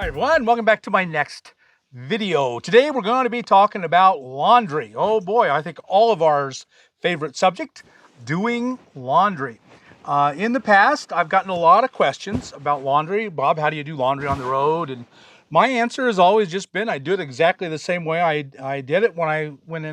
Hi everyone, welcome back to my next video. Today we're going to be talking about laundry. Oh boy, I think all of ours favorite subject, doing laundry. In the past, I've gotten a lot of questions about laundry. Bob, how do you do laundry on the road? And my answer has always just been, I do it exactly the same way I did it when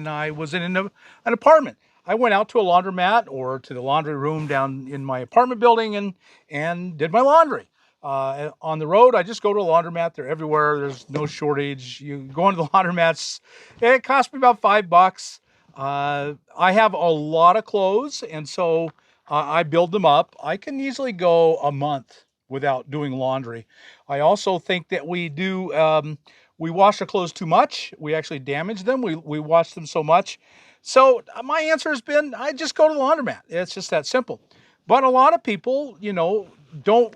I was in an apartment. I went out to a laundromat or to the laundry room down in my apartment building and did my laundry. On the road, I just go to a laundromat. They're everywhere. There's no shortage. You go into the laundromats. It cost me about $5. I have a lot of clothes, and so I build them up. I can easily go a month without doing laundry. I also think that we wash our clothes too much. We actually damage them. We wash them so much. So my answer has been, I just go to the laundromat. It's just that simple. But a lot of people, don't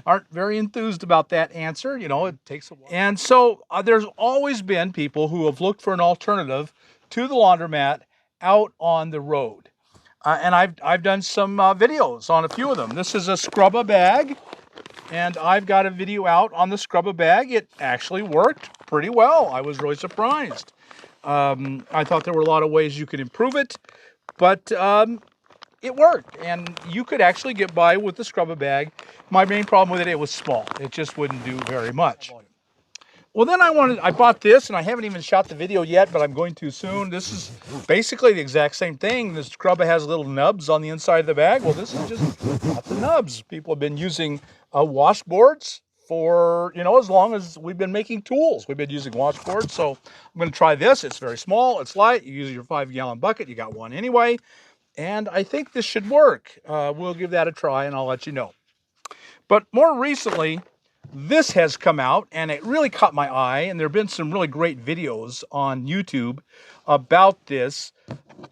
aren't very enthused about that answer. It takes a while. And so there's always been people who have looked for an alternative to the laundromat out on the road. And I've done some videos on a few of them. This is a Scrubba bag, and I've got a video out on the Scrubba bag. It actually worked pretty well. I was really surprised. I thought there were a lot of ways you could improve it, but it worked, and you could actually get by with the Scrubba bag. My main problem with it was small. It just wouldn't do very much. Well, then I bought this, and I haven't even shot the video yet, but I'm going to soon. This is basically the exact same thing. The Scrubba has little nubs on the inside of the bag. Well, this is just not the nubs. People have been using washboards for, as long as we've been making tools. We've been using washboards, so I'm going to try this. It's very small. It's light. You use your 5-gallon bucket. You got one anyway. And I think this should work. We'll give that a try, and I'll let you know. But more recently, this has come out, and it really caught my eye, and there have been some really great videos on YouTube about this.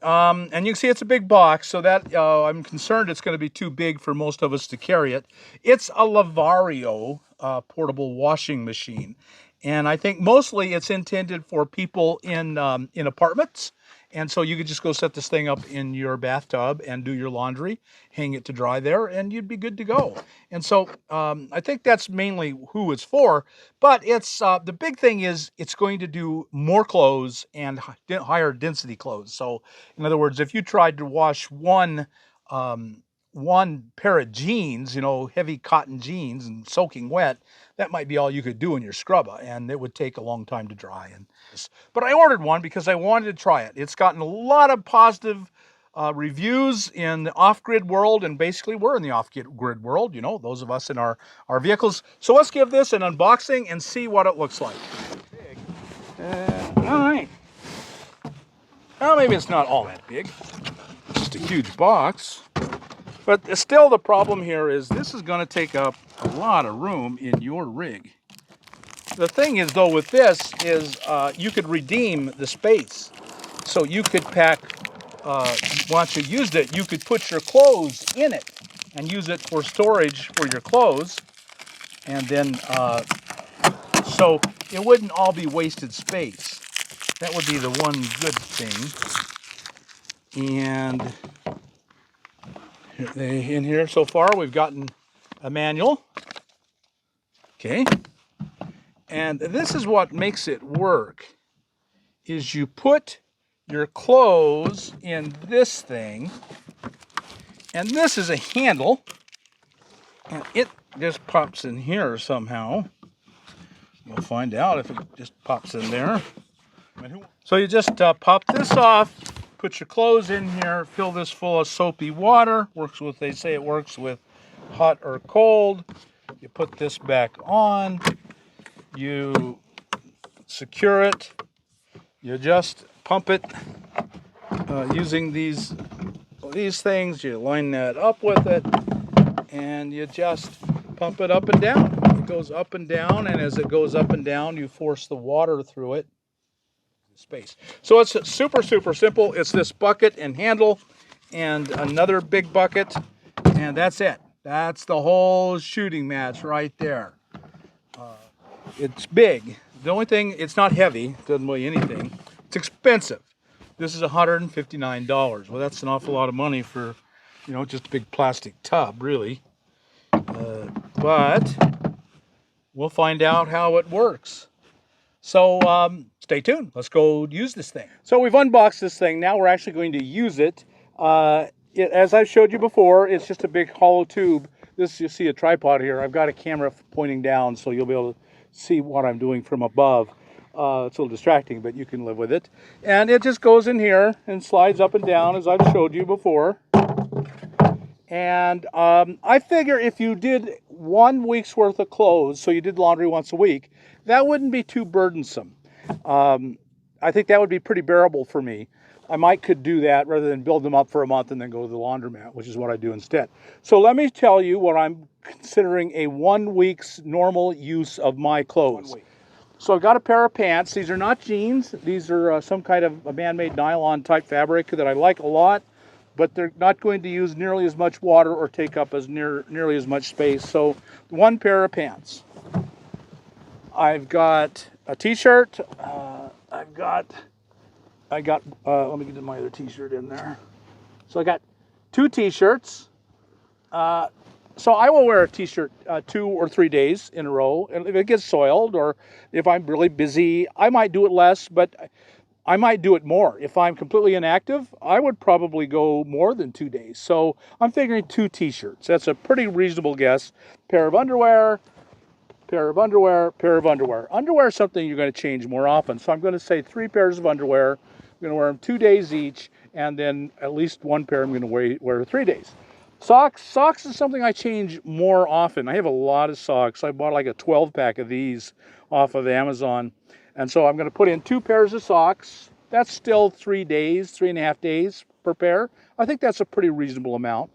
And you can see it's a big box, so that I'm concerned it's going to be too big for most of us to carry it. It's a Lavario Portable Washing Machine. And I think mostly it's intended for people in apartments. And so you could just go set this thing up in your bathtub and do your laundry, hang it to dry there, and you'd be good to go. And so I think that's mainly who it's for. But it's the big thing is it's going to do more clothes and higher density clothes. So in other words, if you tried to wash one pair of jeans, heavy cotton jeans and soaking wet, that might be all you could do in your Scrubba, and it would take a long time to dry. But I ordered one because I wanted to try it. It's gotten a lot of positive reviews in the off-grid world, and basically we're in the off-grid world, those of us in our vehicles. So let's give this an unboxing and see what it looks like. All right. Well, maybe it's not all that big. Just a huge box. But still, the problem here is this is going to take up a lot of room in your rig. The thing is, though, with this is you could redeem the space. So you could pack, once you used it, you could put your clothes in it and use it for storage for your clothes. And then, so it wouldn't all be wasted space. That would be the one good thing. And in here so far, we've gotten a manual. Okay. And this is what makes it work, is you put your clothes in this thing, and this is a handle, and it just pops in here somehow. We'll find out if it just pops in there. So you just pop this off, put your clothes in here, fill this full of soapy water. They say it works with hot or cold. You put this back on. You secure it. You just pump it using these things. You line that up with it, and you just pump it up and down. It goes up and down, and as it goes up and down, you force the water through it. Space. So it's super, super simple. It's this bucket and handle and another big bucket, and that's it. That's the whole shooting match right there. It's big. The only thing, it's not heavy. It doesn't weigh anything. It's expensive. This is $159. Well, that's an awful lot of money for, just a big plastic tub, really. But we'll find out how it works. So stay tuned. Let's go use this thing. So we've unboxed this thing. Now we're actually going to use it. As I've showed you before, it's just a big hollow tube. This, you see a tripod here. I've got a camera pointing down, so you'll be able to see what I'm doing from above. It's a little distracting, but you can live with it. And it just goes in here and slides up and down, as I've showed you before. And I figure if you did 1 week's worth of clothes, so you did laundry once a week, that wouldn't be too burdensome. I think that would be pretty bearable for me. I could do that rather than build them up for a month and then go to the laundromat, which is what I do instead. So let me tell you what I'm considering a 1 week's normal use of my clothes. So I've got a pair of pants. These are not jeans. These are some kind of a man-made nylon type fabric that I like a lot, but they're not going to use nearly as much water or take up nearly as much space. So one pair of pants. I've got a t-shirt. I got, let me get my other t-shirt in there. So I got 2 t-shirts. So I will wear a t-shirt 2 or 3 days in a row. And if it gets soiled or if I'm really busy, I might do it less, but I might do it more. If I'm completely inactive, I would probably go more than 2 days. So I'm figuring 2 t-shirts. That's a pretty reasonable guess. Pair of underwear, pair of underwear, pair of underwear. Underwear is something you're going to change more often. So I'm going to say 3 pairs of underwear. I'm going to wear them 2 days each, and then at least 1 pair I'm going to wear 3 days. Socks is something I change more often. I have a lot of socks. I bought like a 12-pack of these off of Amazon. And so I'm going to put in 2 pairs of socks. That's still 3 days, 3.5 days per pair. I think that's a pretty reasonable amount.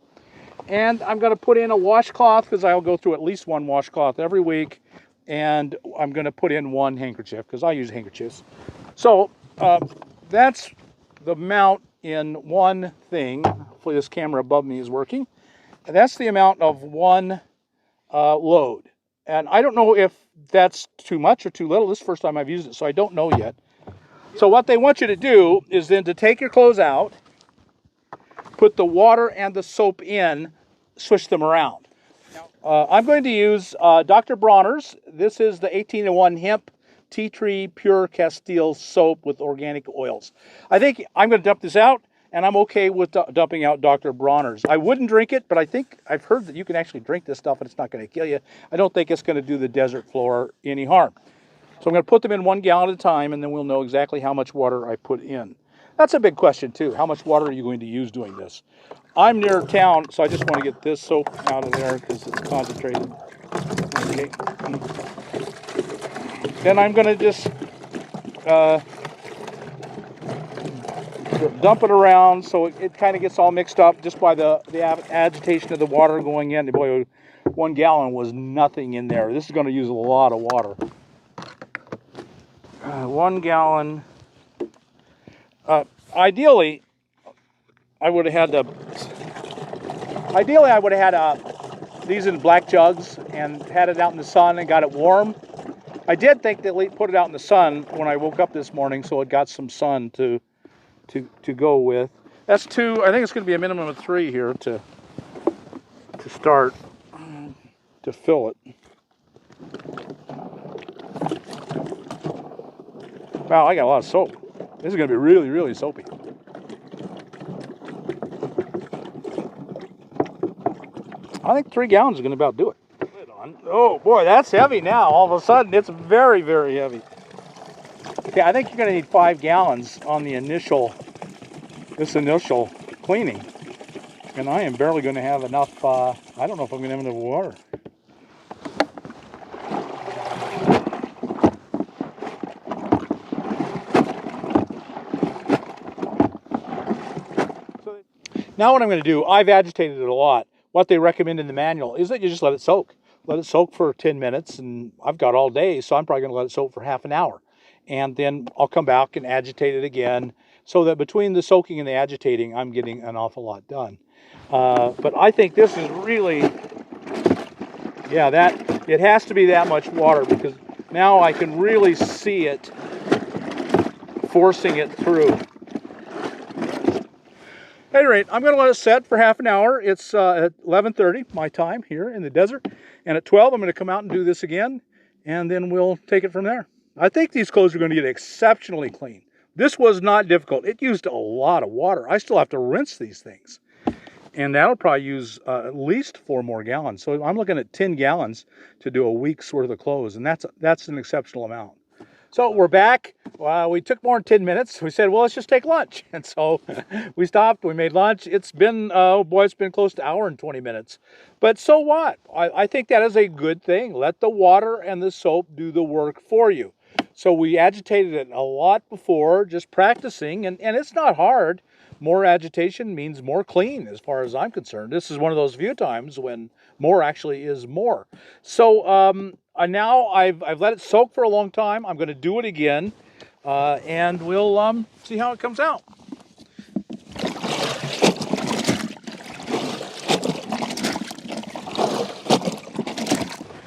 And I'm going to put in a washcloth because I'll go through at least 1 washcloth every week. And I'm going to put in 1 handkerchief because I use handkerchiefs. So that's the amount in one thing. Hopefully this camera above me is working. And that's the amount of 1 load. And I don't know if that's too much or too little. This is the first time I've used it, so I don't know yet. So what they want you to do is then to take your clothes out, put the water and the soap in, switch them around. I'm going to use Dr. Bronner's. This is the 18-in-1 hemp tea tree pure Castile soap with organic oils. I think I'm going to dump this out, and I'm okay with dumping out Dr. Bronner's. I wouldn't drink it, but I think I've heard that you can actually drink this stuff and it's not going to kill you. I don't think it's going to do the desert floor any harm. So I'm going to put them in 1 gallon at a time, and then we'll know exactly how much water I put in. That's a big question too. How much water are you going to use doing this? I'm near town, so I just want to get this soap out of there because it's concentrated. Okay. Then I'm going to just dump it around so it kind of gets all mixed up just by the agitation of the water going in. Boy, 1 gallon was nothing in there. This is going to use a lot of water. 1 gallon. Ideally, I would have had these in black jugs and had it out in the sun and got it warm. I did think they put it out in the sun when I woke up this morning, so it got some sun to go with. That's 2. I think it's going to be a minimum of 3 here to start to fill it. Wow, I got a lot of soap. This is going to be really, really soapy. I think 3 gallons is going to about do it. Oh boy, that's heavy now. All of a sudden, it's very, very heavy. Okay, I think you're going to need 5 gallons on the initial cleaning. And I am barely going to have enough, I don't know if I'm going to have enough water. Now what I'm going to do, I've agitated it a lot. What they recommend in the manual is that you just let it soak. Let it soak for 10 minutes, and I've got all day, so I'm probably going to let it soak for half an hour. And then I'll come back and agitate it again, so that between the soaking and the agitating, I'm getting an awful lot done. But I think this is really, yeah, it has to be that much water, because now I can really see it forcing it through. At any rate, I'm going to let it set for half an hour. It's at 11:30 my time here in the desert. And at 12, I'm going to come out and do this again. and then we'll take it from there. I think these clothes are going to get exceptionally clean. This was not difficult. It used a lot of water. I still have to rinse these things. And that'll probably use at least 4 more gallons. So I'm looking at 10 gallons to do a week's worth of clothes, and that's an exceptional amount. So we're back. We took more than 10 minutes. We said, well, let's just take lunch. And so we stopped, we made lunch. It's been, oh boy, it's been close to an hour and 20 minutes. But so what? I think that is a good thing. Let the water and the soap do the work for you. So we agitated it a lot before, just practicing, and it's not hard. More agitation means more clean as far as I'm concerned. This is one of those few times when more actually is more. So now I've let it soak for a long time. I'm going to do it again, and we'll see how it comes out.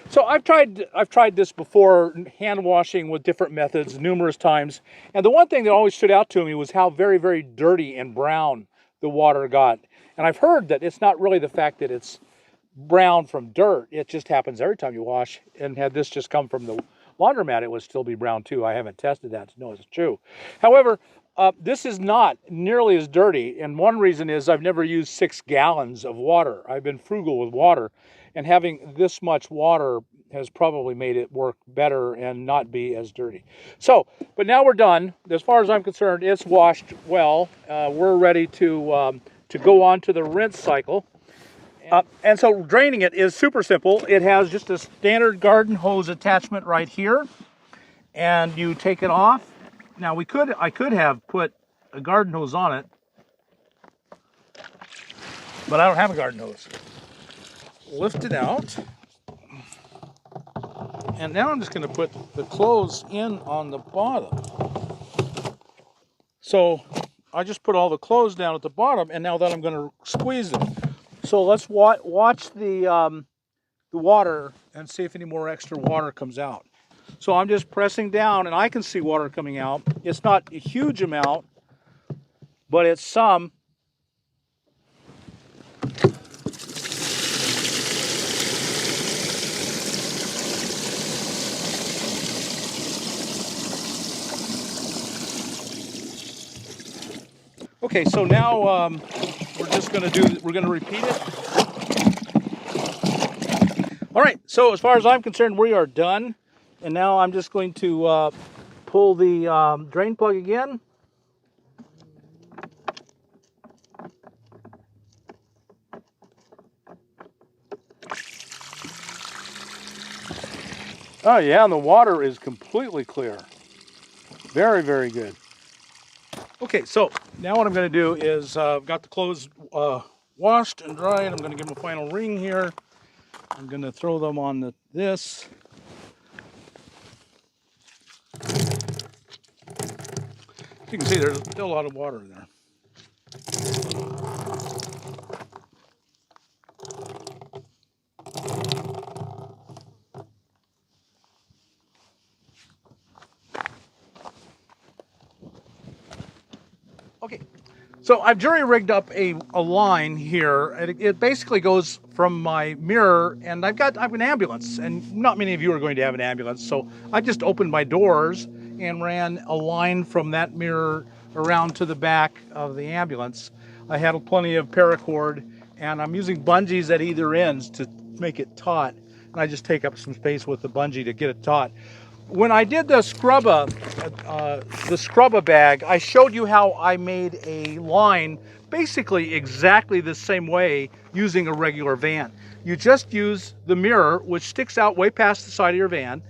So I've tried this before, hand washing with different methods numerous times, and the one thing that always stood out to me was how very, very dirty and brown the water got. And I've heard that it's not really the fact that it's brown from dirt, it just happens every time you wash. And had this just come from the laundromat, it would still be brown too. I haven't tested that to know it's true. However, this is not nearly as dirty, and one reason is I've never used 6 gallons of water. I've been frugal with water, and having this much water has probably made it work better and not be as dirty. So, but now we're done. As far as I'm concerned, it's washed well. We're ready to go on to the rinse cycle. And so draining it is super simple. It has just a standard garden hose attachment right here, and you take it off. Now I could have put a garden hose on it, but I don't have a garden hose. Lift it out, and now I'm just going to put the clothes in on the bottom. So I just put all the clothes down at the bottom, and now that I'm going to squeeze them. So let's watch the water and see if any more extra water comes out. So I'm just pressing down, and I can see water coming out. It's not a huge amount, but it's some. Okay, so now we're gonna repeat it. All right, so as far as I'm concerned, we are done. And now I'm just going to pull the drain plug again. Oh yeah, and the water is completely clear. Very, very good. Okay, so now what I'm going to do is I've got the clothes washed and dried. I'm going to give them a final wring here. I'm going to throw them on this. You can see there's still a lot of water in there. Okay, so I've jury rigged up a line here. It basically goes from my mirror, and I've an ambulance, and not many of you are going to have an ambulance, so I just opened my doors and ran a line from that mirror around to the back of the ambulance. I had plenty of paracord, and I'm using bungees at either ends to make it taut, and I just take up some space with the bungee to get it taut. When I did the scrubba bag, I showed you how I made a line basically exactly the same way using a regular van. You just use the mirror, which sticks out way past the side of your van,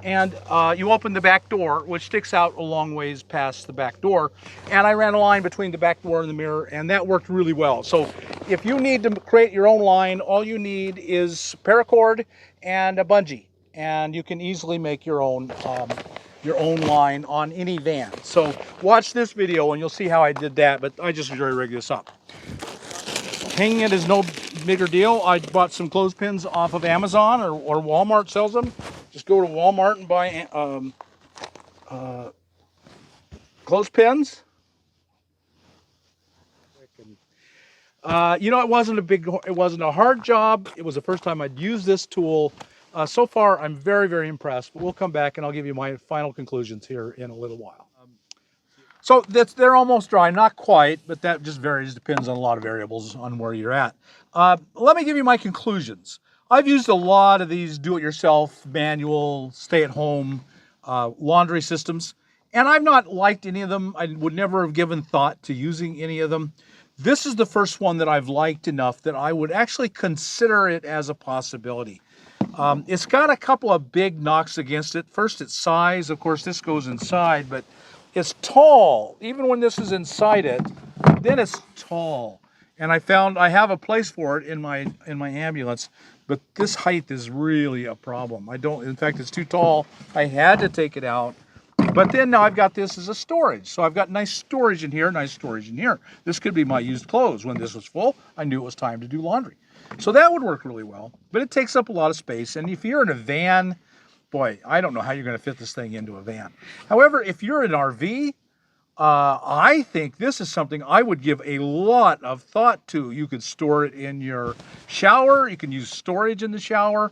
and you open the back door, which sticks out a long ways past the back door. And I ran a line between the back door and the mirror, and that worked really well. So if you need to create your own line, all you need is paracord and a bungee, and you can easily make your own line on any van. So watch this video and you'll see how I did that, but I just jury rigged this up. Hanging it is no bigger deal. I bought some clothespins off of Amazon, or Walmart sells them. Just go to Walmart and buy clothespins. You know, it wasn't a hard job. It was the first time I'd used this tool. So far, I'm very, very impressed, but we'll come back and I'll give you my final conclusions here in a little while. So they're almost dry, not quite, but that just varies, depends on a lot of variables on where you're at. Let me give you my conclusions. I've used a lot of these do-it-yourself, manual, stay-at-home laundry systems, and I've not liked any of them. I would never have given thought to using any of them. This is the first one that I've liked enough that I would actually consider it as a possibility. It's got a couple of big knocks against it. First, its size. Of course, this goes inside, but it's tall. Even when this is inside it, then it's tall. And I found I have a place for it in my ambulance, but this height is really a problem. In fact, it's too tall. I had to take it out. But then now I've got this as a storage. So I've got nice storage in here, nice storage in here. This could be my used clothes. When this was full, I knew it was time to do laundry. So that would work really well, but it takes up a lot of space. And if you're in a van, boy, I don't know how you're going to fit this thing into a van. However, if you're in an RV, I think this is something I would give a lot of thought to. You could store it in your shower. You can use storage in the shower.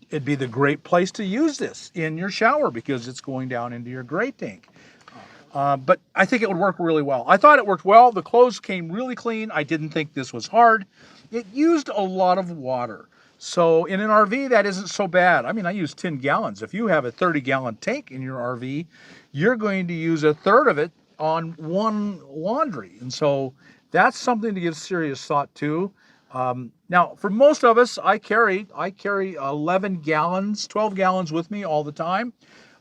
It'd be the great place to use this in your shower because it's going down into your gray tank. But I think it would work really well. I thought it worked well. The clothes came really clean. I didn't think this was hard. It used a lot of water. So in an RV, that isn't so bad. I mean, I use 10 gallons. If you have a 30-gallon tank in your RV, you're going to use a third of it on one laundry. And so that's something to give serious thought to. Now, for most of us, I carry 11 gallons, 12 gallons with me all the time.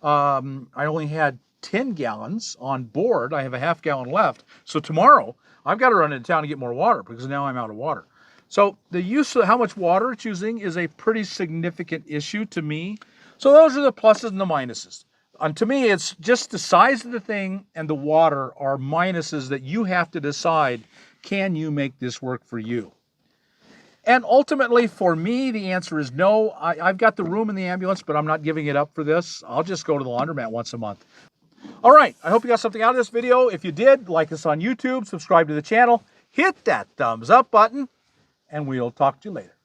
I only had 10 gallons on board. I have a half gallon left. So tomorrow, I've got to run into town to get more water because now I'm out of water. So the use of how much water it's using is a pretty significant issue to me. So those are the pluses and the minuses. And to me, it's just the size of the thing and the water are minuses that you have to decide, can you make this work for you? And ultimately, for me, the answer is no. I've got the room in the ambulance, but I'm not giving it up for this. I'll just go to the laundromat once a month. All right, I hope you got something out of this video. If you did, like us on YouTube, subscribe to the channel, hit that thumbs up button, and we'll talk to you later.